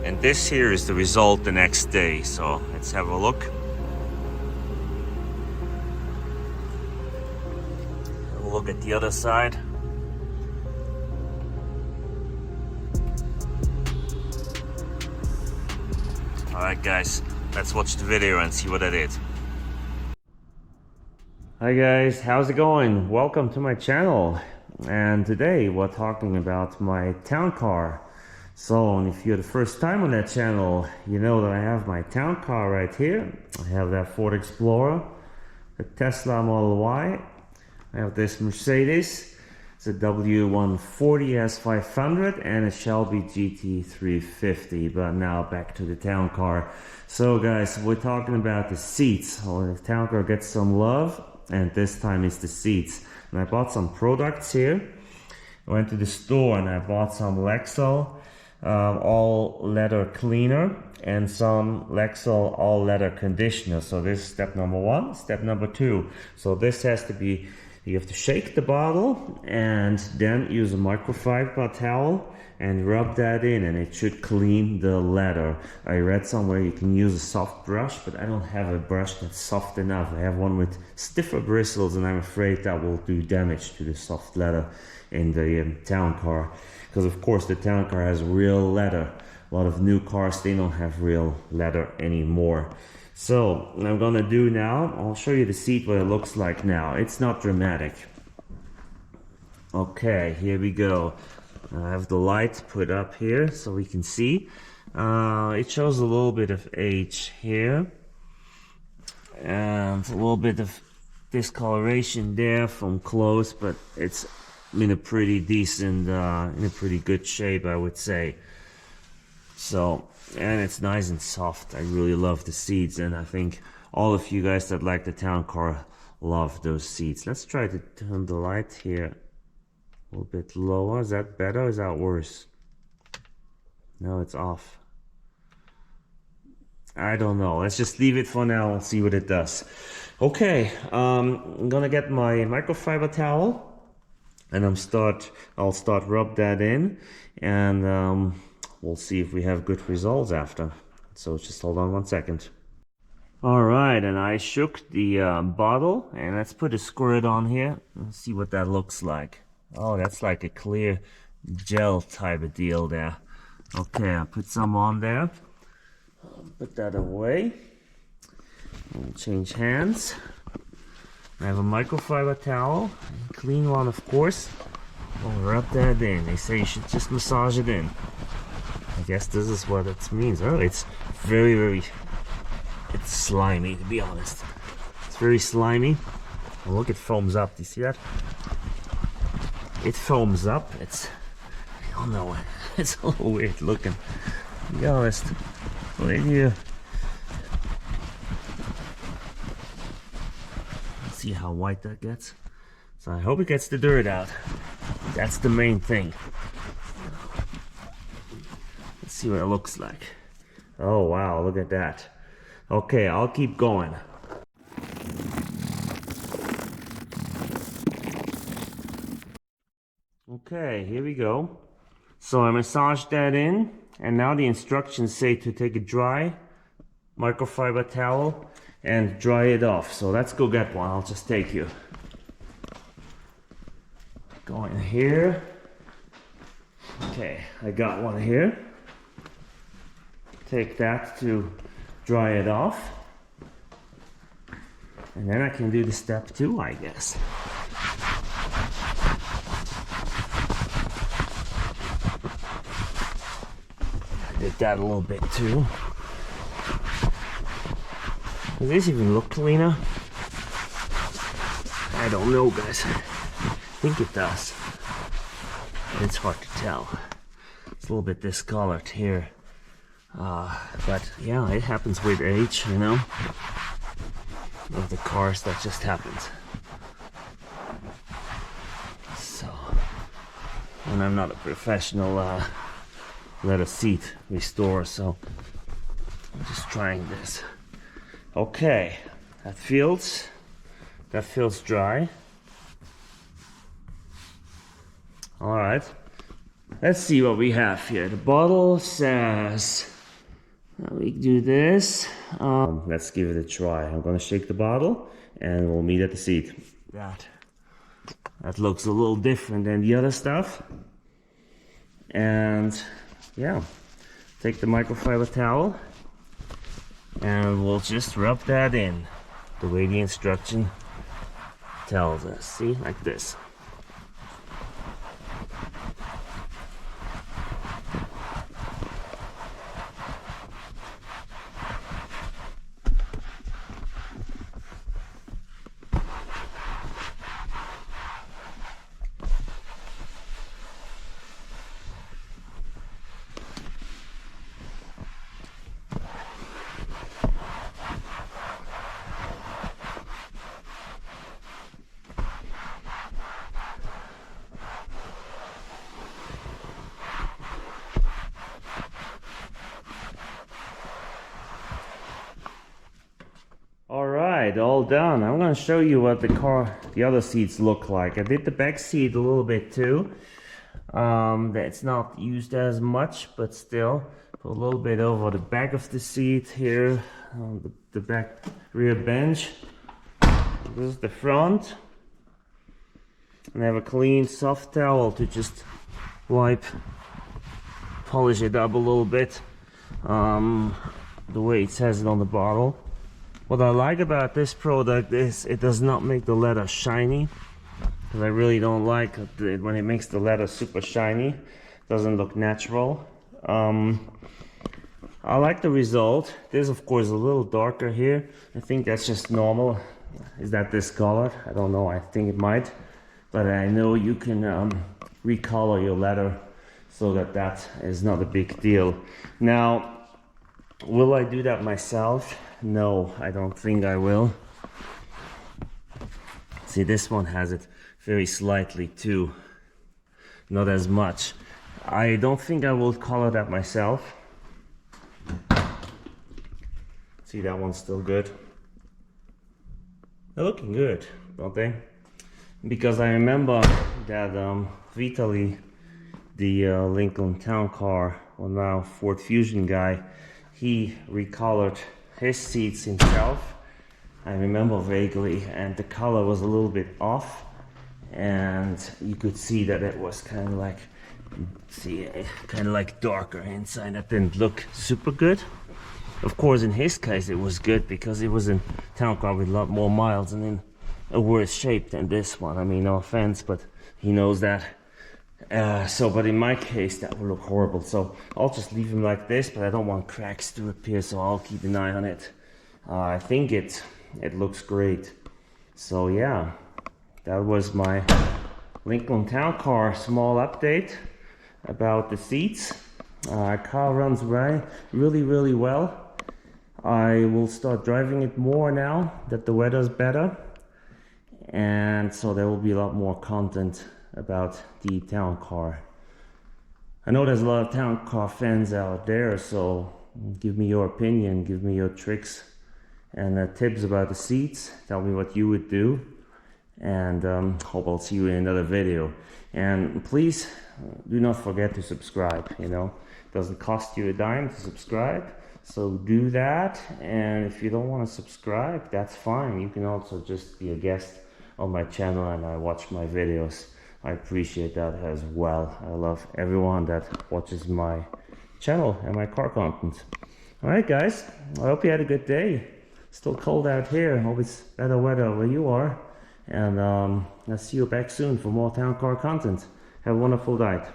And this here is the result the next day. So let's have a look. Have a look at the other side. Alright guys, let's watch the video and see what I did. Hi guys, how's it going? Welcome to my channel. And today we're talking about my town car. So, and if you're the first time on that channel, you know that I have my town car right here. I have that Ford Explorer, the Tesla Model Y. I have this Mercedes. It's a W140 S500 and a Shelby GT350. But now back to the town car. So guys, we're talking about the seats. Well, the town car gets some love, and this time it's the seats. And I bought some products here. I went to the store and I bought some Lexol all leather cleaner and some Lexol all leather conditioner. So this is step number one. Step number two, so this has to be, you have to shake the bottle and then use a microfiber towel and rub that in, and it should clean the leather. I read somewhere you can use a soft brush, but I don't have a brush that's soft enough. I have one with stiffer bristles, and I'm afraid that will do damage to the soft leather in the town car. Because of course the town car has real leather. A lot of new cars, they don't have real leather anymore. So what I'm gonna do now, I'll show you the seat, what it looks like now. It's not dramatic. Okay, here we go. I have the light put up here so we can see. It shows a little bit of age here. And a little bit of discoloration there from close, but it's in a pretty decent, in a pretty good shape, I would say. So, and it's nice and soft. I really love the seats, and I think all of you guys that like the town car love those seats. Let's try to turn the light here a little bit lower. Is that better or is that worse? No, it's off. I don't know. Let's just leave it for now and see what it does. Okay, I'm gonna get my microfiber towel and I'll start rub that in, and we'll see if we have good results after. So just hold on one second. Alright, and I shook the bottle, and let's put a squirt on here and see what that looks like. Oh, that's like a clear gel type of deal there. Okay, I put some on there. Put that away. We'll change hands. I have a microfiber towel, a clean one of course. We'll rub that in. They say you should just massage it in. I guess this is what it means. Oh, it's very, it's slimy, to be honest. It's very slimy. Oh, look, it foams up. Do you see that? It foams up. It's, I don't know, it's a little weird looking, to be honest. Right here. Let's see how white that gets. So I hope it gets the dirt out. That's the main thing. Let's see what it looks like. Oh wow, look at that. Okay, I'll keep going. Okay, here we go. So I massaged that in, and now the instructions say to take a dry microfiber towel and dry it off. So let's go get one. I'll just take you. Go in here. Okay, I got one here. Take that to dry it off. And then I can do the step two, I guess. I did that a little bit too. Does this even look cleaner? I don't know, guys. I think it does. It's hard to tell. It's a little bit discolored here. But yeah, it happens with age, you know. Of the cars, that just happens. So, and I'm not a professional leather seat restorer, so I'm just trying this. Okay, that feels dry. All right, let's see what we have here. The bottle says Now we do this. Let's give it a try. I'm gonna shake the bottle and we'll meet at the seat. That looks a little different than the other stuff. And yeah, take the microfiber towel and we'll just rub that in the way the instruction tells us. See, like this. Alright, all done. I'm gonna show you what the other seats look like. I did the back seat a little bit too. That's not used as much, but still, put a little bit over the back of the seat here, the back rear bench. This is the front. And I have a clean soft towel to just polish it up a little bit, the way it says it on the bottle. What I like about this product is it does not make the leather shiny, because I really don't like it when it makes the leather super shiny. It doesn't look natural. I like the result. This of course a little darker here. I think that's just normal. Is that discolored? I don't know, I think it might. But I know you can recolor your leather so that is not a big deal. Now, will I do that myself? No, I don't think I will. See, this one has it very slightly too, not as much. I don't think I will color that myself. See, that one's still good. They're looking good, don't they? Because I remember that Vitaly, the Lincoln Town Car, well now Ford Fusion guy, he recolored his seats himself. I remember vaguely, and the color was a little bit off, and you could see that it was kind of like darker inside. That didn't look super good. Of course, in his case, it was good because it was a town car with a lot more miles and in a worse shape than this one. I mean, no offense, but he knows that. But in my case, that would look horrible. So I'll just leave him like this, but I don't want cracks to appear, so I'll keep an eye on it. I think it looks great. So yeah, that was my Lincoln Town Car small update about the seats. Car runs really well. I will start driving it more now that the weather's better, and so there will be a lot more content about the town car. I know there's a lot of town car fans out there, so give me your opinion, give me your tricks and tips about the seats. Tell me what you would do, and hope I'll see you in another video. And please do not forget to subscribe. You know, it doesn't cost you a dime to subscribe, so do that. And if you don't want to subscribe, that's fine. You can also just be a guest on my channel and I watch my videos. I appreciate that as well. I love everyone that watches my channel and my car content. Alright guys, I hope you had a good day. Still cold out here, hope it's better weather where you are. And I'll see you back soon for more town car content. Have a wonderful night.